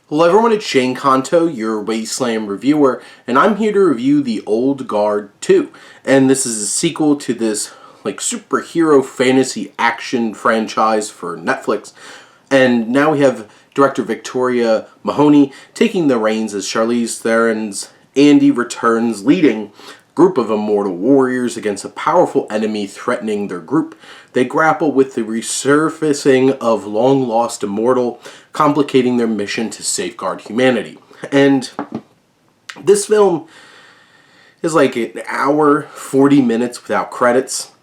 Hello everyone, it's Shane Kanto, your Wasteland reviewer, and I'm here to review The Old Guard 2. And this is a sequel to this superhero fantasy action franchise for Netflix. And now we have director Victoria Mahoney taking the reins as Charlize Theron's Andy returns leading group of immortal warriors against a powerful enemy threatening their group. They grapple with the resurfacing of long-lost immortal, complicating their mission to safeguard humanity. And this film is like an hour, 40 minutes without credits,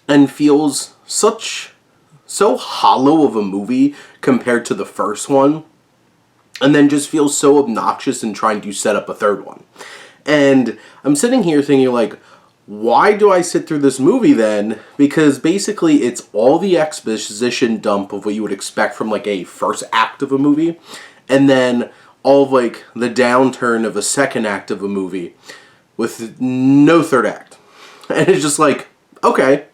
and feels so hollow of a movie compared to the first one, and then just feels so obnoxious in trying to set up a third one. And I'm sitting here thinking, why do I sit through this movie then? Because basically it's all the exposition dump of what you would expect from a first act of a movie, and then all of the downturn of a second act of a movie with no third act. And it's just okay.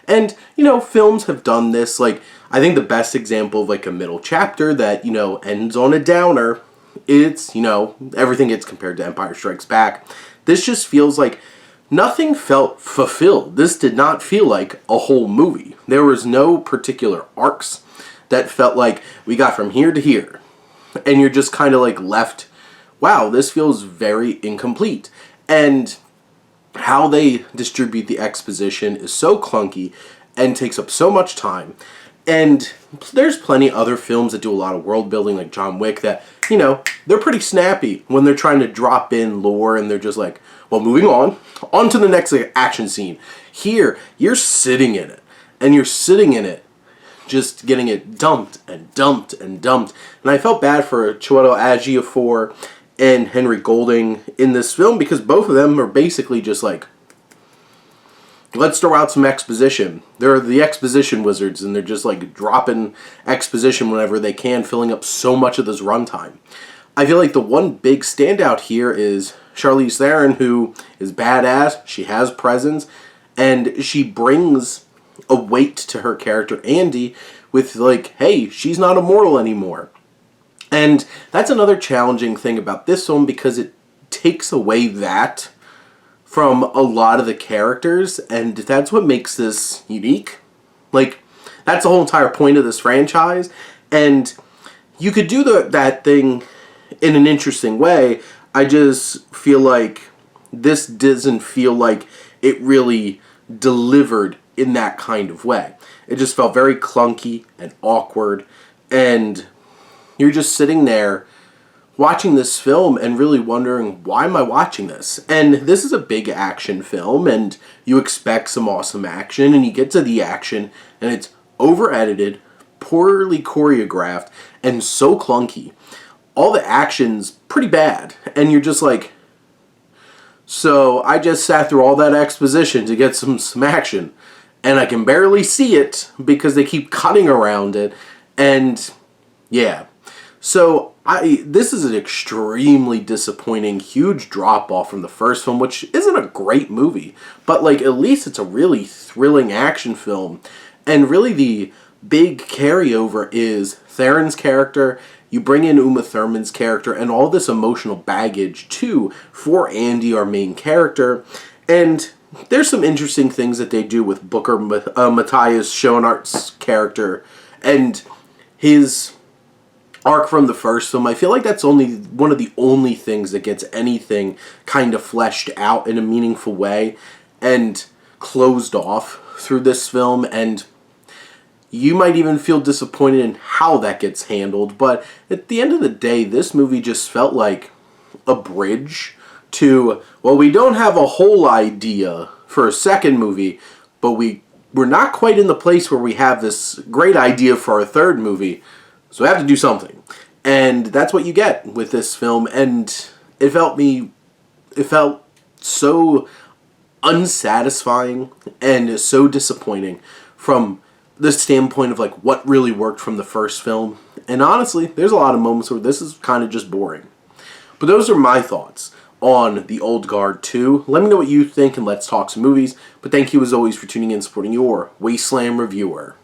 And, films have done this. I think the best example of a middle chapter that, ends on a downer, it's, everything gets compared to Empire Strikes Back. This just feels nothing felt fulfilled. This did not feel like a whole movie. There was no particular arcs that felt like we got from here to here. And you're just kind of left, wow, this feels very incomplete. And how they distribute the exposition is so clunky and takes up so much time. And there's plenty other films that do a lot of world building, like John Wick, that, they're pretty snappy when they're trying to drop in lore, and they're just well, moving on to the next action scene. Here, you're sitting in it, and you're sitting in it, just getting it dumped and dumped and dumped. And I felt bad for Chiwetel Ejiofor and Henry Golding in this film, because both of them are basically just let's throw out some exposition. They're the exposition wizards, and they're just dropping exposition whenever they can, filling up so much of this runtime. I feel like the one big standout here is Charlize Theron, who is badass, she has presence, and she brings a weight to her character, Andy, with hey, she's not immortal anymore. And that's another challenging thing about this film, because it takes away that from a lot of the characters, and that's what makes this unique. That's the whole entire point of this franchise, and you could do that thing in an interesting way. I just feel like this doesn't feel like it really delivered in that kind of way. It just felt very clunky and awkward, and you're just sitting there watching this film and really wondering, why am I watching this? And this is a big action film, and you expect some awesome action, and you get to the action, and it's over-edited, poorly choreographed, and so clunky. All the action's pretty bad, and you're just so I just sat through all that exposition to get some action, and I can barely see it because they keep cutting around it, and yeah. So this is an extremely disappointing, huge drop-off from the first film, which isn't a great movie, but at least it's a really thrilling action film. And really the big carryover is Theron's character. You bring in Uma Thurman's character and all this emotional baggage too for Andy, our main character. And there's some interesting things that they do with Booker Matthias Schoenaerts' character and his arc from the first film. I feel like that's only one of the only things that gets anything kind of fleshed out in a meaningful way and closed off through this film, and you might even feel disappointed in how that gets handled. But at the end of the day, this movie just felt like a bridge to, well, we don't have a whole idea for a second movie, but we're not quite in the place where we have this great idea for a third movie, so we have to do something. And that's what you get with this film, and it felt so unsatisfying and so disappointing from the standpoint of what really worked from the first film. And honestly, there's a lot of moments where this is kind of just boring. But those are my thoughts on The Old Guard 2. Let me know what you think, and let's talk some movies. But thank you as always for tuning in and supporting your Wasteland reviewer.